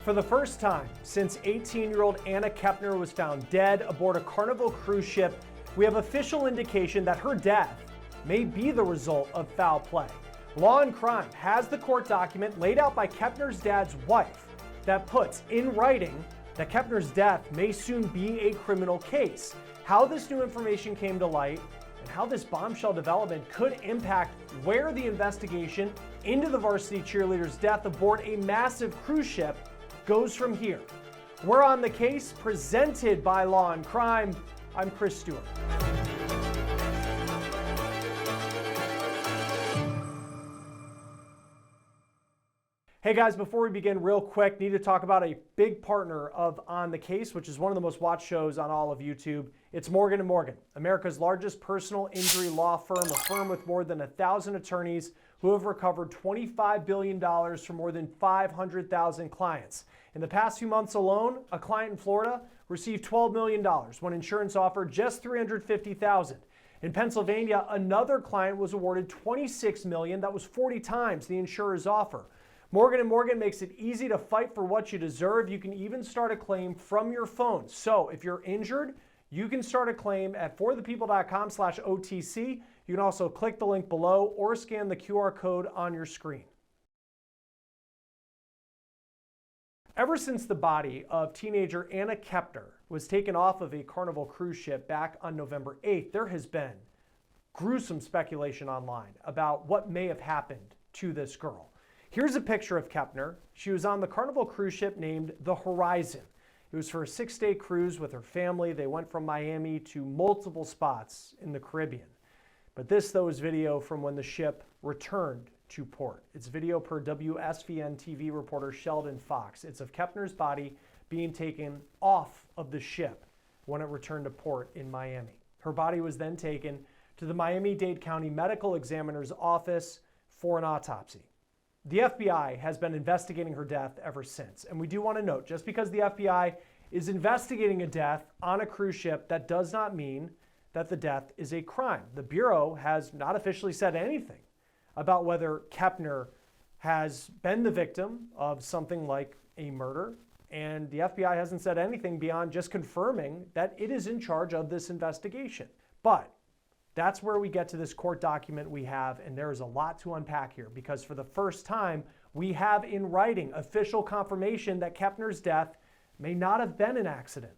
For the first time since 18-year-old Anna Kepner was found dead aboard a Carnival cruise ship, we have official indication that her death may be the result of foul play. Law&Crime has the court document laid out by Kepner's dad's wife that puts in writing that Kepner's death may soon be a criminal case. How this new information came to light and how this bombshell development could impact where the investigation into the varsity cheerleader's death aboard a massive cruise ship goes from here. We're on the case, presented by Law&Crime. I'm Stewart. Hey guys, before we begin, real quick, need to talk about a big partner of On the Case, which is one of the most watched shows on all of YouTube. It's Morgan & Morgan, America's largest personal injury law firm, a firm with more than 1,000 attorneys who have recovered $25 billion from more than 500,000 clients. In the past few months alone, a client in Florida received $12 million when insurance offered just $350,000. In Pennsylvania, another client was awarded $26 million. That was 40 times the insurer's offer. Morgan & Morgan makes it easy to fight for what you deserve. You can even start a claim from your phone. So if you're injured, you can start a claim at forthepeople.com/OTC. You can also click the link below or scan the QR code on your screen. Ever since the body of teenager Anna Kepner was taken off of a Carnival cruise ship back on November 8th, there has been gruesome speculation online about what may have happened to this girl. Here's a picture of Kepner. She was on the Carnival cruise ship named the Horizon. It was for a 6-day cruise with her family. They went from Miami to multiple spots in the Caribbean. But this, though, is video from when the ship returned to port. It's video per WSVN TV reporter Sheldon Fox. It's of Kepner's body being taken off of the ship when it returned to port in Miami. Her body was then taken to the Miami-Dade County Medical Examiner's office for an autopsy. The FBI has been investigating her death ever since. And we do want to note, just because the FBI is investigating a death on a cruise ship, that does not mean that the death is a crime. The Bureau has not officially said anything about whether Kepner has been the victim of something like a murder. And the FBI hasn't said anything beyond just confirming that it is in charge of this investigation. But that's where we get to this court document we have, and there is a lot to unpack here because for the first time, we have in writing official confirmation that Kepner's death may not have been an accident.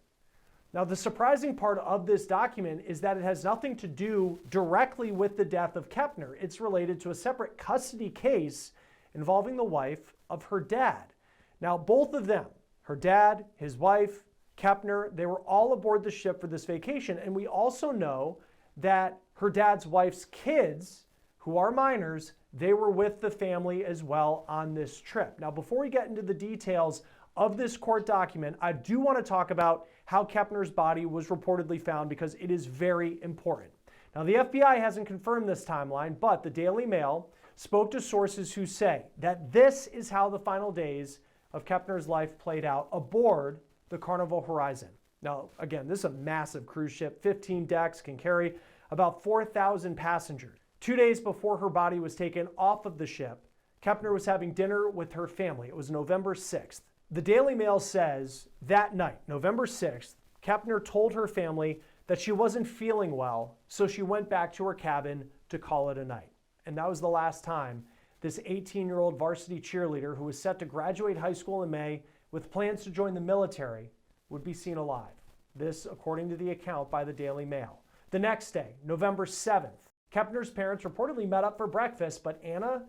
Now, the surprising part of this document is that it has nothing to do directly with the death of Kepner. It's related to a separate custody case involving the wife of her dad. Now, both of them, her dad, his wife, Kepner, they were all aboard the ship for this vacation. And we also know that her dad's wife's kids, who are minors, they were with the family as well on this trip. Now, before we get into the details of this court document, I do want to talk about how Kepner's body was reportedly found because it is very important. Now, the FBI hasn't confirmed this timeline, but the Daily Mail spoke to sources who say that this is how the final days of Kepner's life played out aboard the Carnival Horizon. Now, again, this is a massive cruise ship, 15 decks, can carry about 4,000 passengers. 2 days before her body was taken off of the ship, Kepner was having dinner with her family. It was November 6th. The Daily Mail says that night, November 6th, Kepner told her family that she wasn't feeling well, so she went back to her cabin to call it a night. And that was the last time this 18-year-old varsity cheerleader who was set to graduate high school in May with plans to join the military would be seen alive. This, according to the account by the Daily Mail. The next day, November 7th, Kepner's parents reportedly met up for breakfast, but Anna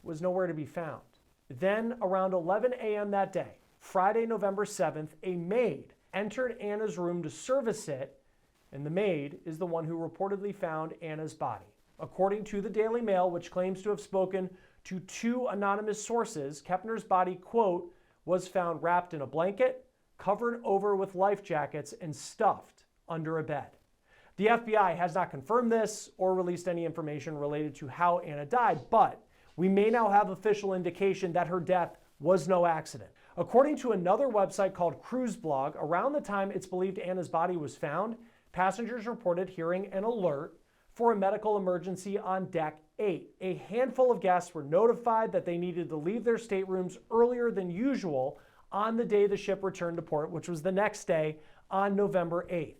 was nowhere to be found. Then, around 11 a.m. that day, Friday, November 7th, a maid entered Anna's room to service it, and the maid is the one who reportedly found Anna's body. According to the Daily Mail, which claims to have spoken to 2 anonymous sources, Kepner's body, quote, was found wrapped in a blanket, covered over with life jackets, and stuffed under a bed. The FBI has not confirmed this or released any information related to how Anna died, but we may now have official indication that her death was no accident. According to another website called Cruise Blog, around the time it's believed Anna's body was found, passengers reported hearing an alert for a medical emergency on Deck 8. A handful of guests were notified that they needed to leave their staterooms earlier than usual on the day the ship returned to port, which was the next day on November 8th.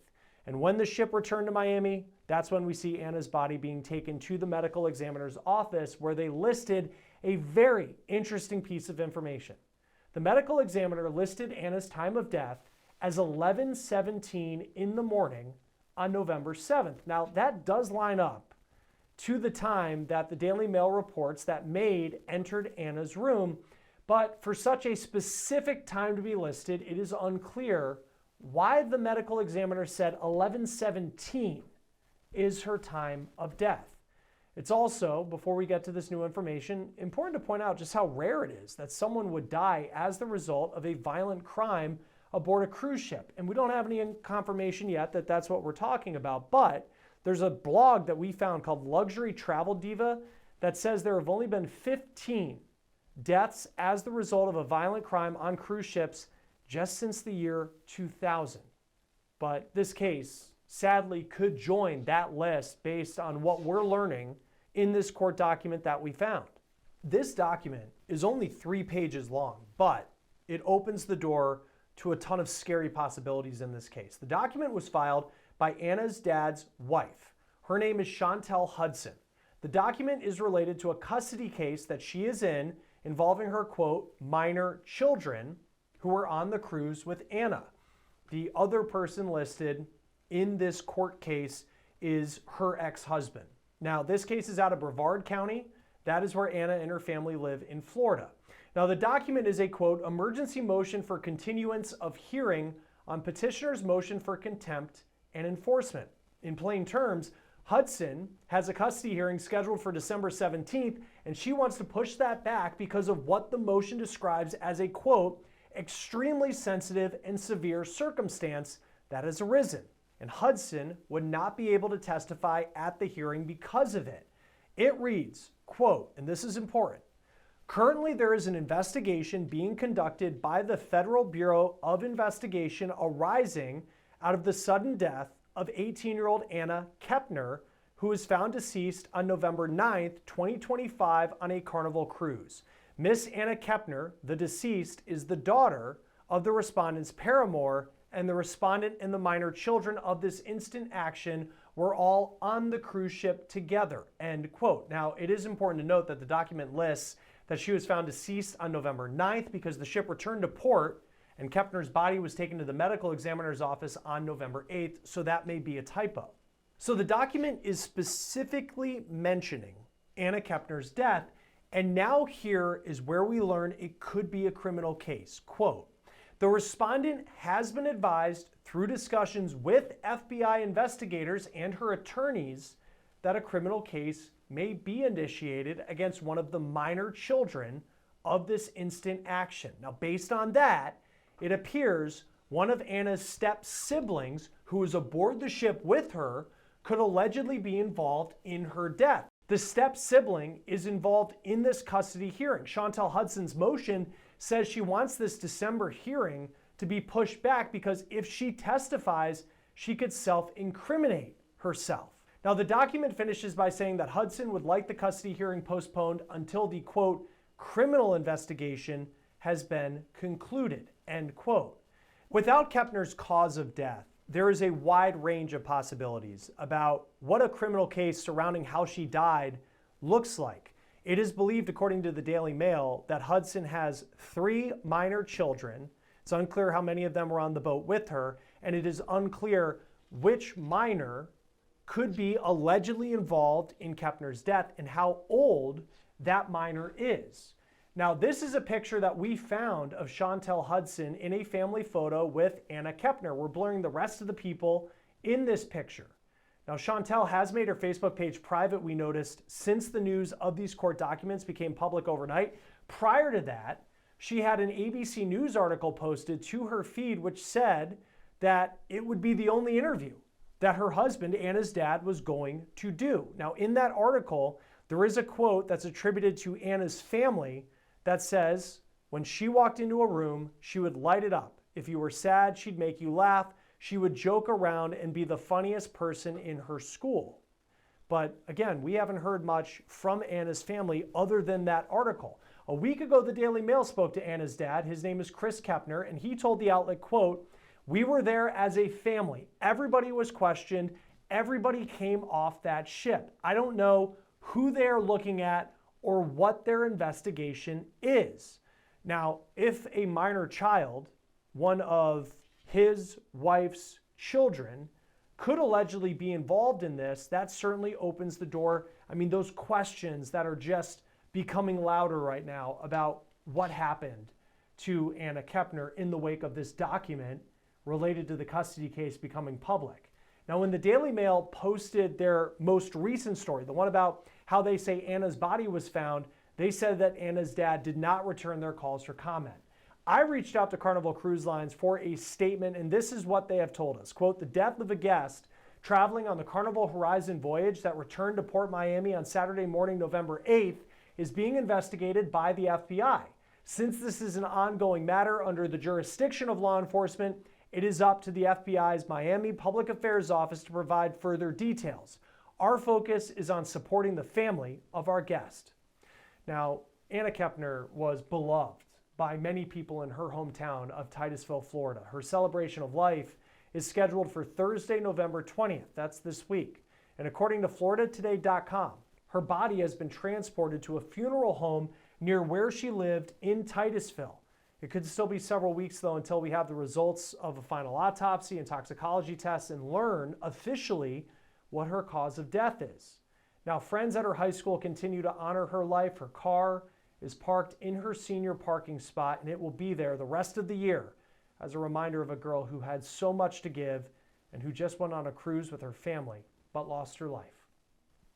And when the ship returned to Miami, that's when we see Anna's body being taken to the medical examiner's office, where they listed a very interesting piece of information. The medical examiner listed Anna's time of death as 11:17 in the morning on November 7th. Now, that does line up to the time that the Daily Mail reports that maid entered Anna's room, but for such a specific time to be listed, it is unclear why the medical examiner said 11:17 is her time of death. It's also, before we get to this new information, important to point out just how rare it is that someone would die as the result of a violent crime aboard a cruise ship. And we don't have any confirmation yet that that's what we're talking about, but there's a blog that we found called Luxury Travel Diva that says there have only been 15 deaths as the result of a violent crime on cruise ships just since the year 2000. But this case sadly could join that list based on what we're learning in this court document that we found. This document is only 3 pages long, but it opens the door to a ton of scary possibilities in this case. The document was filed by Anna's dad's wife. Her name is Chantel Hudson. The document is related to a custody case that she is in involving her, quote, minor children who were on the cruise with Anna. The other person listed in this court case is her ex-husband. Now, this case is out of Brevard County. That is where Anna and her family live in Florida. Now, the document is a, quote, emergency motion for continuance of hearing on petitioner's motion for contempt and enforcement. In plain terms, Hudson has a custody hearing scheduled for December 17th, and she wants to push that back because of what the motion describes as a, quote, extremely sensitive and severe circumstance that has arisen. And Hudson would not be able to testify at the hearing because of it. It reads, quote, and this is important, currently there is an investigation being conducted by the Federal Bureau of Investigation arising out of the sudden death of 18-year-old Anna Kepner, who was found deceased on November 9th, 2025 on a Carnival cruise. Miss Anna Kepner, the deceased, is the daughter of the respondent's paramour, and the respondent and the minor children of this instant action were all on the cruise ship together, end quote. Now, it is important to note that the document lists that she was found deceased on November 9th because the ship returned to port and Kepner's body was taken to the medical examiner's office on November 8th, so that may be a typo. So the document is specifically mentioning Anna Kepner's death, and now here is where we learn it could be a criminal case. Quote, the respondent has been advised through discussions with FBI investigators and her attorneys that a criminal case may be initiated against one of the minor children of this instant action. Now, based on that, it appears one of Anna's step-siblings who was aboard the ship with her could allegedly be involved in her death. The step-sibling is involved in this custody hearing. Chantel Hudson's motion says she wants this December hearing to be pushed back because if she testifies, she could self-incriminate herself. Now, the document finishes by saying that Hudson would like the custody hearing postponed until the, quote, criminal investigation has been concluded, end quote. Without Kepner's cause of death, there is a wide range of possibilities about what a criminal case surrounding how she died looks like. It is believed, according to the Daily Mail, that Hudson has 3 minor children. It's unclear how many of them were on the boat with her, and it is unclear which minor could be allegedly involved in Kepner's death and how old that minor is. Now, this is a picture that we found of Chantel Hudson in a family photo with Anna Kepner. We're blurring the rest of the people in this picture. Now, Chantel has made her Facebook page private, we noticed, since the news of these court documents became public overnight. Prior to that, she had an ABC News article posted to her feed which said that it would be the only interview that her husband, Anna's dad, was going to do. Now, in that article, there is a quote that's attributed to Anna's family that says, when she walked into a room, she would light it up. If you were sad, she'd make you laugh. She would joke around and be the funniest person in her school. But again, we haven't heard much from Anna's family other than that article. A week ago, the Daily Mail spoke to Anna's dad. His name is Chris Kepner, and he told the outlet, quote, "We were there as a family. Everybody was questioned. Everybody came off that ship. I don't know who they're looking at or what their investigation is." Now, if a minor child, one of his wife's children, could allegedly be involved in this, that certainly opens the door. I mean, those questions that are just becoming louder right now about what happened to Anna Kepner in the wake of this document related to the custody case becoming public. Now, when the Daily Mail posted their most recent story, the one about how they say Anna's body was found, they said that Anna's dad did not return their calls for comment. I reached out to Carnival Cruise Lines for a statement, and this is what they have told us. Quote, "The death of a guest traveling on the Carnival Horizon voyage that returned to Port Miami on Saturday morning, November 8th, is being investigated by the FBI. Since this is an ongoing matter under the jurisdiction of law enforcement, it is up to the FBI's Miami Public Affairs Office to provide further details. Our focus is on supporting the family of our guest." Now, Anna Kepner was beloved by many people in her hometown of Titusville, Florida. Her celebration of life is scheduled for Thursday, November 20th. That's this week. And according to FloridaToday.com, her body has been transported to a funeral home near where she lived in Titusville. It could still be several weeks, though, until we have the results of a final autopsy and toxicology tests and learn officially what her cause of death is. Now, friends at her high school continue to honor her life. Her car is parked in her senior parking spot, and it will be there the rest of the year as a reminder of a girl who had so much to give and who just went on a cruise with her family but lost her life.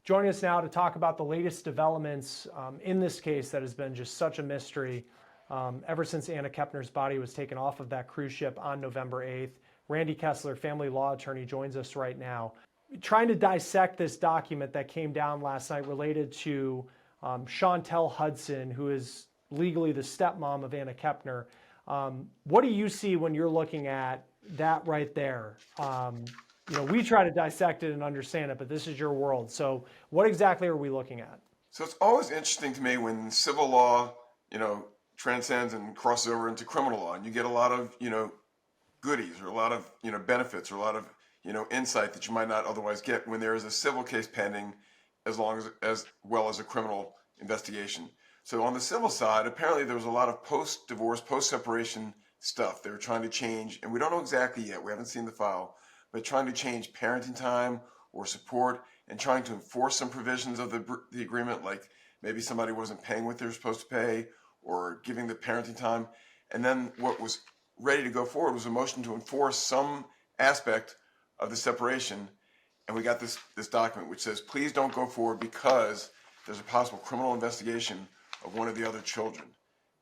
Joining us now to talk about the latest developments in this case that has been just such a mystery ever since Anna Kepner's body was taken off of that cruise ship on November 8th. Randy Kessler, family law attorney, joins us right now. Trying to dissect this document that came down last night related to Chantel Hudson, who is legally the stepmom of Anna Kepner. What do you see when you're looking at that right there? We try to dissect it and understand it, but this is your world. So what exactly are we looking at? So it's always interesting to me when civil law, transcends and crosses over into criminal law, and you get a lot of, goodies or a lot of, benefits or a lot of, insight that you might not otherwise get when there is a civil case pending as well as a criminal investigation. So on the civil side, apparently there was a lot of post-divorce, post-separation stuff they were trying to change, and we don't know exactly yet, we haven't seen the file, but trying to change parenting time or support and trying to enforce some provisions of the agreement, like maybe somebody wasn't paying what they're supposed to pay or giving the parenting time. And then what was ready to go forward was a motion to enforce some aspect of the separation. And we got this document which says, please don't go forward because there's a possible criminal investigation of one of the other children.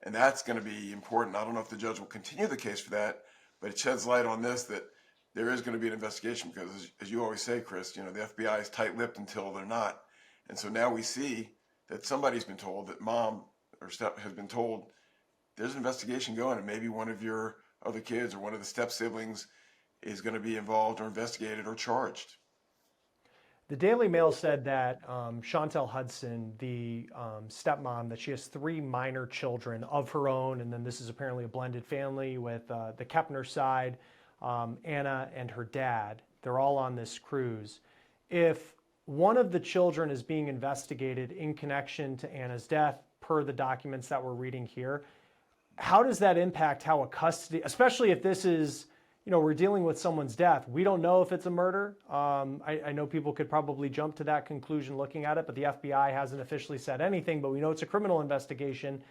And that's going to be important. I don't know if the judge will continue the case for that, but it sheds light on this, that there is going to be an investigation because, as you always say, Chris, the FBI is tight-lipped until they're not. And so now we see that somebody's been told, that mom or step has been told, there's an investigation going and maybe one of your other kids or one of the step-siblings is going to be involved or investigated or charged. The Daily Mail said that Chantel Hudson, the stepmom, that she has 3 minor children of her own, and then this is apparently a blended family with the Kepner side, Anna and her dad. They're all on this cruise. If one of the children is being investigated in connection to Anna's death, per the documents that we're reading here, how does that impact how a custody, especially if this is, we're dealing with someone's death. We don't know if it's a murder. I know people could probably jump to that conclusion looking at it, but the FBI hasn't officially said anything, but we know it's a criminal investigation.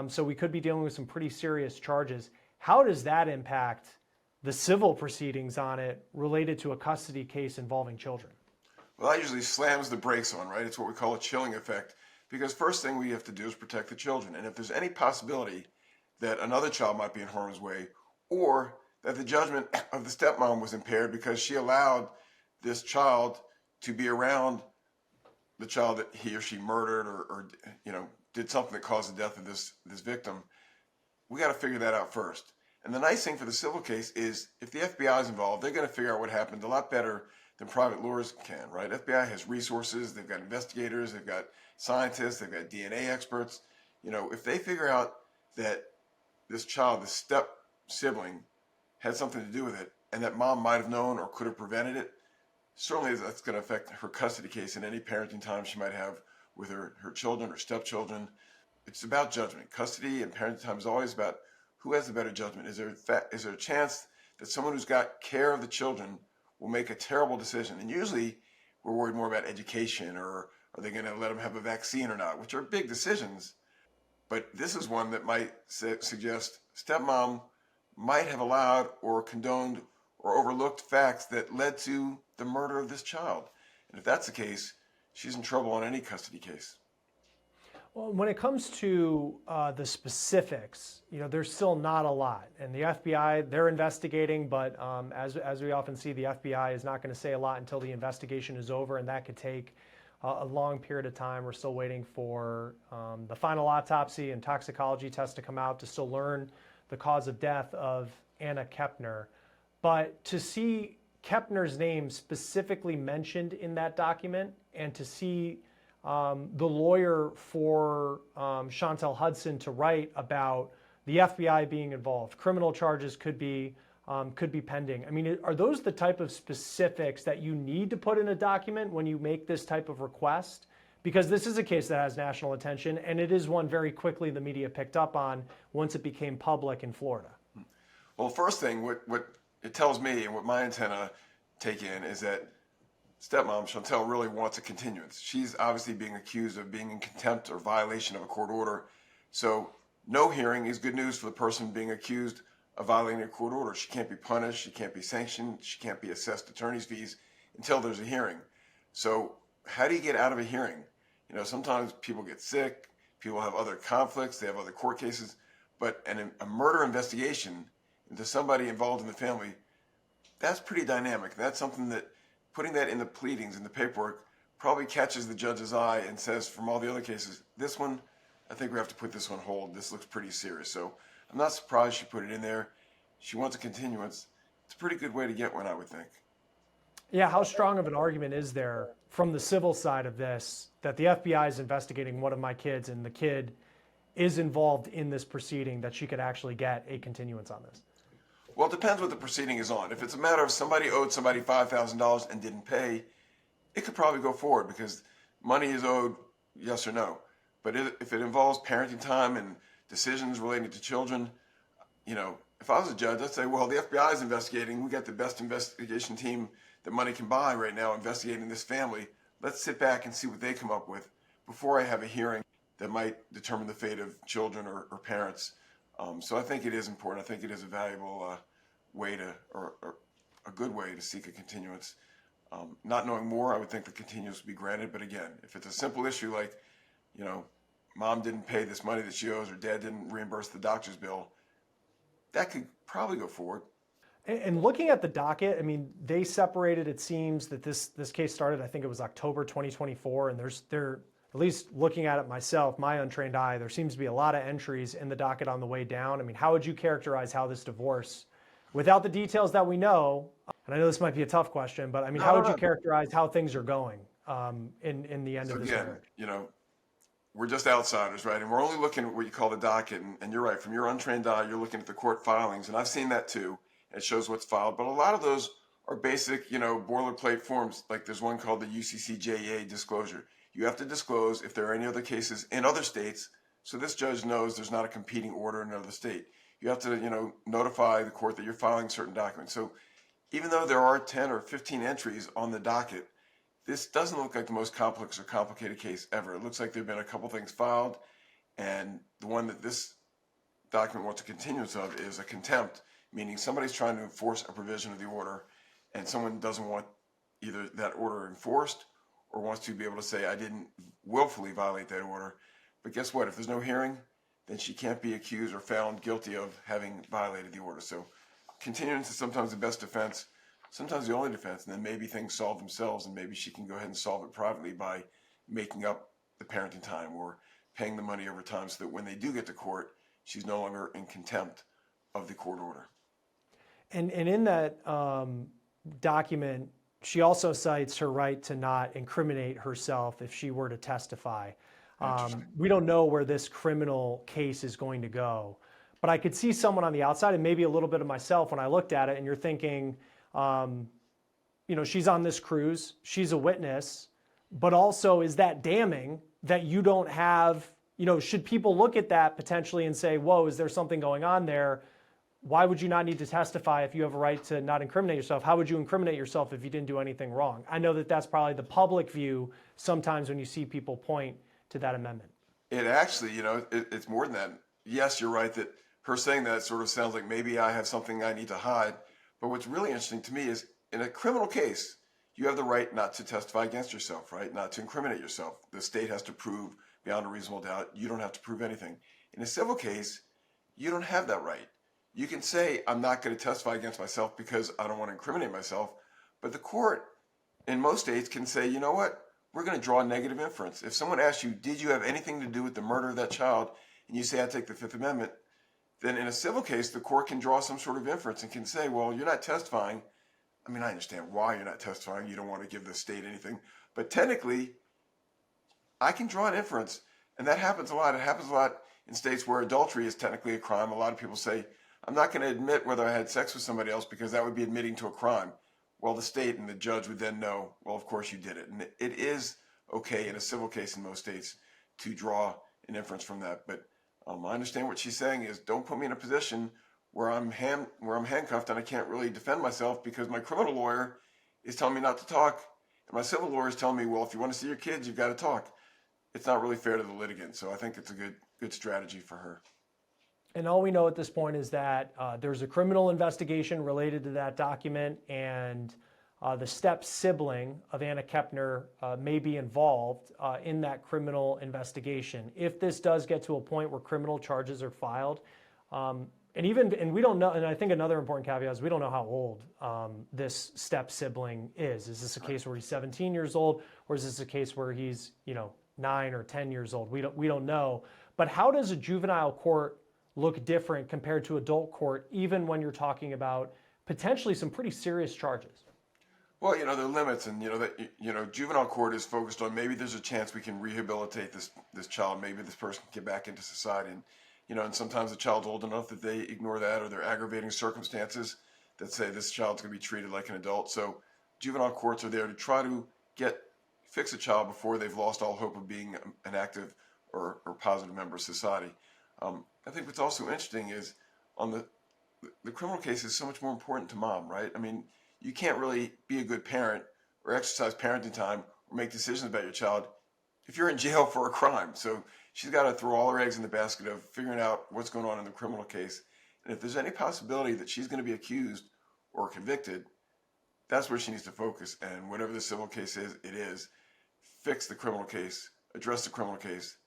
So we could be dealing with some pretty serious charges. How does that impact the civil proceedings on it related to a custody case involving children? Well, that usually slams the brakes on, right? It's what we call a chilling effect, because first thing we have to do is protect the children. And if there's any possibility that another child might be in harm's way, or that the judgment of the stepmom was impaired because she allowed this child to be around the child that he or she murdered or did something that caused the death of this victim, we got to figure that out first. And the nice thing for the civil case is if the FBI is involved, they're going to figure out what happened a lot better than private lawyers can, right? FBI has resources, they've got investigators, they've got scientists, they've got DNA experts. If they figure out that this child, this step sibling, had something to do with it, and that mom might have known or could have prevented it, certainly that's going to affect her custody case and any parenting time she might have with her children or stepchildren. It's about judgment. Custody and parenting time is always about who has the better judgment. Is there a chance that someone who's got care of the children will make a terrible decision? And usually we're worried more about education, or are they going to let them have a vaccine or not, which are big decisions. But this is one that might suggest stepmom might have allowed or condoned or overlooked facts that led to the murder of this child. And if that's the case, she's in trouble on any custody case. Well, when it comes to the specifics, there's still not a lot. And the FBI, they're investigating, but as we often see, the FBI is not going to say a lot until the investigation is over, and that could take a long period of time. We're still waiting for the final autopsy and toxicology test to come out to still learn the cause of death of Anna Kepner. But to see Kepner's name specifically mentioned in that document, and to see the lawyer for Chantel Hudson to write about the FBI being involved, criminal charges could be pending. I mean, are those the type of specifics that you need to put in a document when you make this type of request? Because this is a case that has national attention, and it is one very quickly the media picked up on once it became public in Florida. Well, first thing, what it tells me and what my antenna take in is that stepmom Chantel really wants a continuance. She's obviously being accused of being in contempt or violation of a court order. So no hearing is good news for the person being accused of violating a court order. She can't be punished, she can't be sanctioned, she can't be assessed attorney's fees until there's a hearing. So how do you get out of a hearing? Sometimes people get sick, people have other conflicts, they have other court cases, but a murder investigation into somebody involved in the family, that's pretty dynamic. That's something that putting that in the pleadings, in the paperwork, probably catches the judge's eye and says, from all the other cases, this one, I think we have to put this on hold. This looks pretty serious. So I'm not surprised she put it in there. She wants a continuance. It's a pretty good way to get one, I would think. Yeah, how strong of an argument is there from the civil side of this that the FBI is investigating one of my kids and the kid is involved in this proceeding, that she could actually get a continuance on this? Well, it depends what the proceeding is on. If it's a matter of somebody owed somebody $5,000 and didn't pay, it could probably go forward because money is owed, yes or no. But if it involves parenting time and decisions relating to children, if I was a judge, I'd say, well, the FBI is investigating. We got the best investigation team that money can buy right now investigating this family. Let's sit back and see what they come up with before I have a hearing that might determine the fate of children or parents. So I think it is important. I think it is a valuable way or a good way to seek a continuance. Not knowing more, I would think the continuance would be granted. But again, if it's a simple issue like, mom didn't pay this money that she owes or dad didn't reimburse the doctor's bill, that could probably go forward. And looking at the docket, I mean, they separated, it seems that this case started, I think it was October 2024, and they're at least looking at it myself, my untrained eye, there seems to be a lot of entries in the docket on the way down. I mean, how would you characterize how this divorce, without the details that we know, and I know this might be a tough question, but I mean, how would you characterize how things are going in the end of this marriage? We're just outsiders, right? And we're only looking at what you call the docket. And you're right, from your untrained eye, you're looking at the court filings. And I've seen that too. It shows what's filed. But a lot of those are basic, boilerplate forms. Like there's one called the UCCJEA disclosure. You have to disclose if there are any other cases in other states, so this judge knows there's not a competing order in another state. You have to, notify the court that you're filing certain documents. So even though there are 10 or 15 entries on the docket, this doesn't look like the most complex or complicated case ever. It looks like there have been a couple things filed, and the one that this document wants a continuance of is a contempt, meaning somebody's trying to enforce a provision of the order, and someone doesn't want either that order enforced or wants to be able to say, I didn't willfully violate that order. But guess what? If there's no hearing, then she can't be accused or found guilty of having violated the order. So continuance is sometimes the best defense, sometimes the only defense, and then maybe things solve themselves, and maybe she can go ahead and solve it privately by making up the parenting time or paying the money over time so that when they do get to court, she's no longer in contempt of the court order. And in that document, she also cites her right to not incriminate herself if she were to testify. Interesting. We don't know where this criminal case is going to go. But I could see someone on the outside, and maybe a little bit of myself when I looked at it, and you're thinking, she's on this cruise, she's a witness, but also is that damning that you don't have, should people look at that potentially and say, whoa, is there something going on there? Why would you not need to testify if you have a right to not incriminate yourself? How would you incriminate yourself if you didn't do anything wrong? I know that that's probably the public view sometimes when you see people point to that amendment. It actually, it's more than that. Yes, you're right that her saying that sort of sounds like maybe I have something I need to hide. But what's really interesting to me is in a criminal case, you have the right not to testify against yourself, right? Not to incriminate yourself. The state has to prove beyond a reasonable doubt. You don't have to prove anything. In a civil case, you don't have that right. You can say, I'm not going to testify against myself because I don't want to incriminate myself. But the court in most states can say, you know what? We're going to draw a negative inference. If someone asks you, did you have anything to do with the murder of that child? And you say, I take the Fifth Amendment. Then in a civil case, the court can draw some sort of inference and can say, well, you're not testifying. I mean, I understand why you're not testifying. You don't want to give the state anything. But technically, I can draw an inference. And that happens a lot. It happens a lot in states where adultery is technically a crime. A lot of people say, I'm not going to admit whether I had sex with somebody else because that would be admitting to a crime. Well, the state and the judge would then know, well, of course you did it. And it is okay in a civil case in most states to draw an inference from that. But I understand what she's saying is don't put me in a position where I'm handcuffed and I can't really defend myself because my criminal lawyer is telling me not to talk. And my civil lawyer is telling me, well, if you want to see your kids, you've got to talk. It's not really fair to the litigant. So I think it's a good strategy for her. And all we know at this point is that there's a criminal investigation related to that document, and the step-sibling of Anna Kepner may be involved in that criminal investigation. If this does get to a point where criminal charges are filed, and we don't know, and I think another important caveat is we don't know how old this step-sibling is. Is this a case where he's 17 years old, or is this a case where he's 9 or 10 years old? We don't know. But how does a juvenile court look different compared to adult court, even when you're talking about potentially some pretty serious charges? Well, there are limits, and juvenile court is focused on maybe there's a chance we can rehabilitate this child. Maybe this person can get back into society, and sometimes the child's old enough that they ignore that, or there are aggravating circumstances that say this child's going to be treated like an adult. So juvenile courts are there to try to fix a child before they've lost all hope of being an active or positive member of society. I think what's also interesting is on the criminal case is so much more important to mom, right? I mean, you can't really be a good parent or exercise parenting time or make decisions about your child if you're in jail for a crime. So she's got to throw all her eggs in the basket of figuring out what's going on in the criminal case. And if there's any possibility that she's going to be accused or convicted, that's where she needs to focus. And whatever the civil case is, it is. Fix the criminal case, address the criminal case,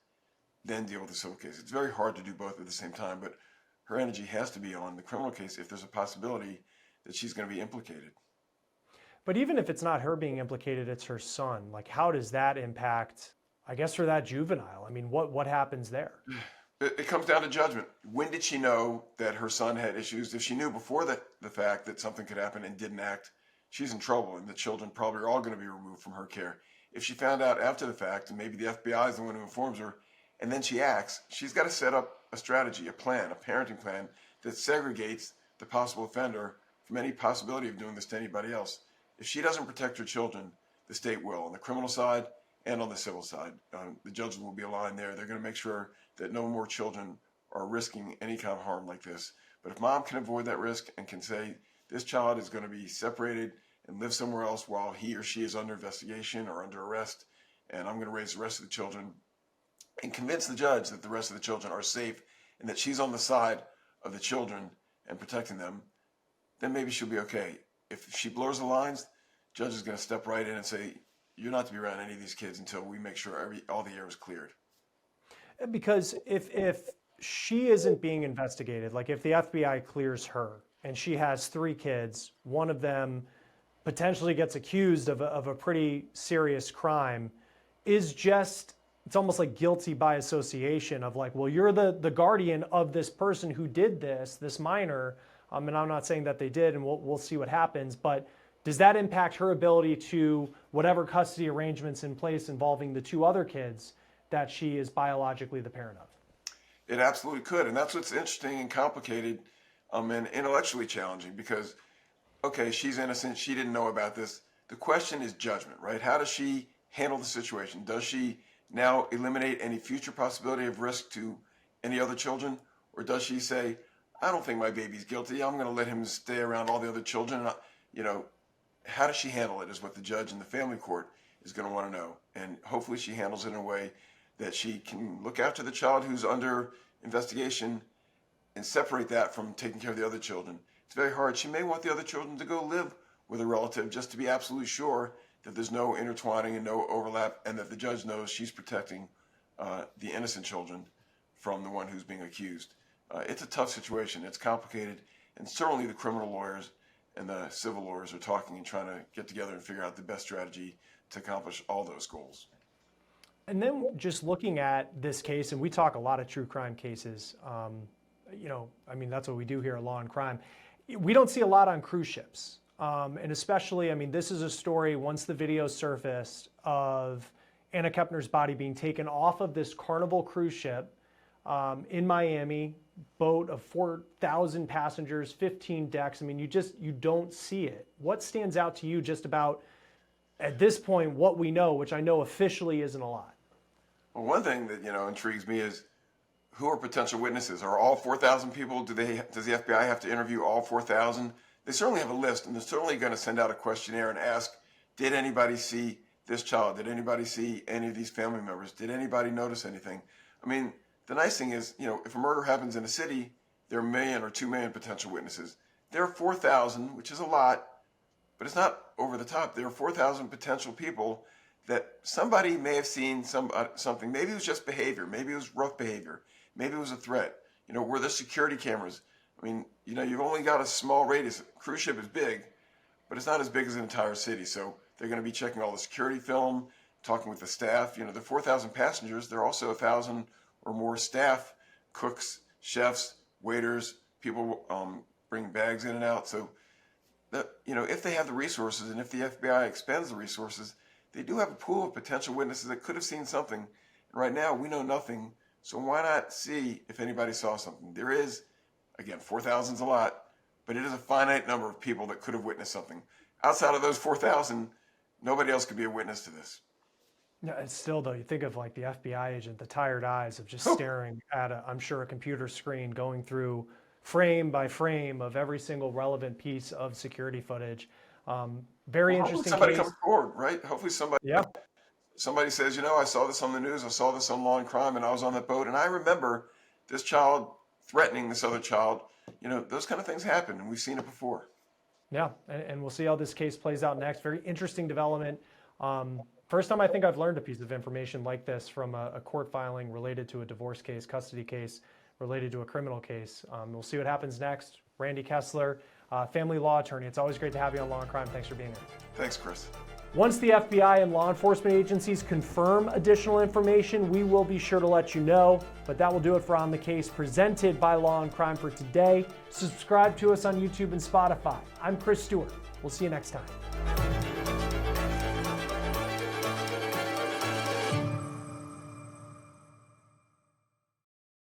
then deal with the civil case. It's very hard to do both at the same time, but her energy has to be on the criminal case if there's a possibility that she's going to be implicated. But even if it's not her being implicated, it's her son. Like, how does that impact, I guess, for that juvenile? I mean, what happens there? It comes down to judgment. When did she know that her son had issues? If she knew before the fact that something could happen and didn't act, she's in trouble, and the children probably are all going to be removed from her care. If she found out after the fact, and maybe the FBI is the one who informs her, and then she acts, she's got to set up a strategy, a plan, a parenting plan that segregates the possible offender from any possibility of doing this to anybody else. If she doesn't protect her children, the state will, on the criminal side and on the civil side. The judges will be aligned there. They're going to make sure that no more children are risking any kind of harm like this. But if mom can avoid that risk and can say, this child is going to be separated and live somewhere else while he or she is under investigation or under arrest, and I'm going to raise the rest of the children, and convince the judge that the rest of the children are safe and that she's on the side of the children and protecting them, then maybe she'll be okay. If she blurs the lines, judge is going to step right in and say, you're not to be around any of these kids until we make sure all the air is cleared. Because if she isn't being investigated, like if the FBI clears her and she has 3 kids, one of them potentially gets accused of a pretty serious crime, it's almost like guilty by association of like, well, you're the guardian of this person who did this minor, and I'm not saying that they did, and we'll see what happens, but does that impact her ability to whatever custody arrangements in place involving the 2 other kids that she is biologically the parent of. It absolutely could. And that's what's interesting and complicated and intellectually challenging because, okay, she's innocent. She didn't know about this. The question is judgment, right? How does she handle the situation? Does she now eliminate any future possibility of risk to any other children? Or does she say, I don't think my baby's guilty. I'm going to let him stay around all the other children. How does she handle it is what the judge in the family court is going to want to know. And hopefully she handles it in a way that she can look after the child who's under investigation and separate that from taking care of the other children. It's very hard. She may want the other children to go live with a relative just to be absolutely sure that there's no intertwining and no overlap and that the judge knows she's protecting the innocent children from the one who's being accused. It's a tough situation. It's complicated. And certainly the criminal lawyers and the civil lawyers are talking and trying to get together and figure out the best strategy to accomplish all those goals. And then just looking at this case, and we talk a lot of true crime cases, that's what we do here at Law and Crime. We don't see a lot on cruise ships. And especially, this is a story, once the video surfaced, of Anna Kepner's body being taken off of this Carnival Cruise Ship in Miami, boat of 4,000 passengers, 15 decks. You don't see it. What stands out to you just about, at this point, what we know, which I know officially isn't a lot? Well, one thing that, intrigues me is who are potential witnesses? Are all 4,000 people, does the FBI have to interview all 4,000? They certainly have a list, and they're certainly going to send out a questionnaire and ask, did anybody see this child? Did anybody see any of these family members? Did anybody notice anything? The nice thing is, if a murder happens in a city, there are 1 million or 2 million potential witnesses. There are 4,000, which is a lot, but it's not over the top. There are 4,000 potential people that somebody may have seen something. Maybe it was just behavior. Maybe it was rough behavior. Maybe it was a threat. Were there security cameras? You've only got a small radius. Cruise ship is big, but it's not as big as an entire city. So they're going to be checking all the security film, talking with the staff. The 4,000 passengers, there are also 1,000 or more staff, cooks, chefs, waiters, people bring bags in and out. So that, if they have the resources and if the FBI expends the resources, they do have a pool of potential witnesses that could have seen something. And right now we know nothing. So why not see if anybody saw something? There is, again, 4,000 is a lot, but it is a finite number of people that could have witnessed something. Outside of those 4,000, nobody else could be a witness to this. No, it's still, though, you think of like the FBI agent, the tired eyes of just staring at I'm sure a computer screen, going through frame by frame of every single relevant piece of security footage. Very interesting somebody case. Comes forward, right? Hopefully somebody says, I saw this on the news, I saw this on Law and Crime, and I was on that boat, and I remember this child threatening this other child. Those kind of things happen, and we've seen it before. Yeah, and we'll see how this case plays out next. Very interesting development. First time I think I've learned a piece of information like this from a court filing related to a divorce case, custody case, related to a criminal case. We'll see what happens next. Randy Kessler, family law attorney. It's always great to have you on Law and Crime. Thanks for being here. Thanks, Chris. Once the FBI and law enforcement agencies confirm additional information, we will be sure to let you know. But that will do it for On the Case, presented by Law and Crime for today. Subscribe to us on YouTube and Spotify. I'm Chris Stewart. We'll see you next time.